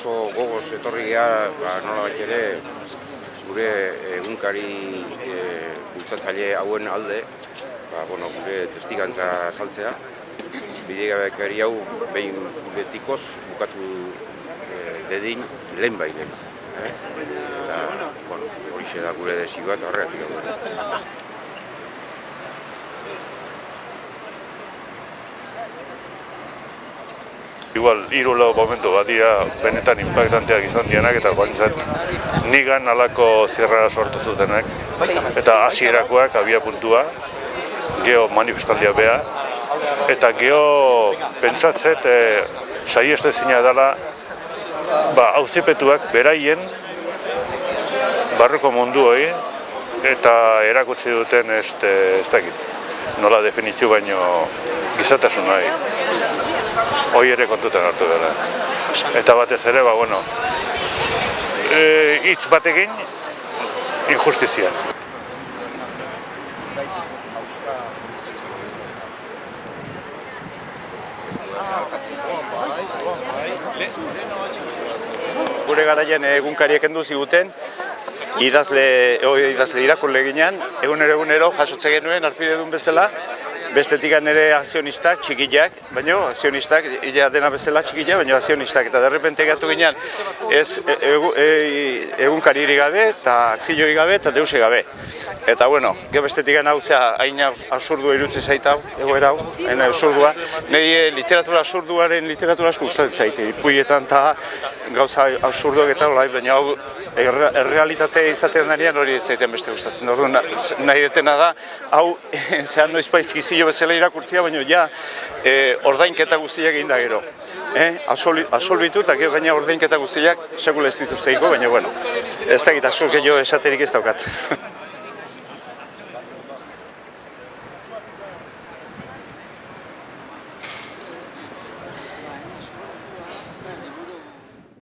oso gogoz etorri geha, nolabait ere, gure egunkari bultzatzaile hauen alde, gure testigantza saltzea. Bidegabekari hau behin betikoz bukatu dedin lehen bai lehen. Eta horixe da gure desioa eta horregatik hau. Igual, 3-4 momentu bat dira benetan impactanteak izan dianak eta guantzat nigan alako zierra sortu zutenak. Eta hasierakoak abia puntua, geho manifestaldia beha, eta geho pentsatzet saieste zina dela auzipetuak beraien barruko mundu hori eta erakutsi duten ez dakit, nola definitzu baino gizatasun nahi. Hoi ere kontutan hartu dela. Eta batez ere, hitz batekin injustizia. Gure garaian egunkariek kendu ziguten, idazle irakurle ginean, egunero jasotze genuen arpidedun bezala, bestetik nire akzionistak, txikiak, baina akzionistak, dena bezala txikiak, baina akzionistak. Eta derrepente gatu ginean, ez egunkariri gabe, eta akzioi gabe, eta deuse gabe. Eta gero bestetik hau hain absurdua irutze zaita hau, egoera hau, hain absurdua. Nire literatura absurduaren literatura asko gustatzen zaite, ipuietan eta gauza absurduak eta baina hau errealitatea izatean danean hori ez zaiten beste gustatzen. Orduan nahi detena da, hau zehan noizbait fikzio bezala irakurtzia, baina ordainketa guztiak egin da gero. Absolbitu eta gero gaina ordainketa guztiak sekula ez dituzteiko, baina ez dakit, absurd gehiago esaterik ez daukat.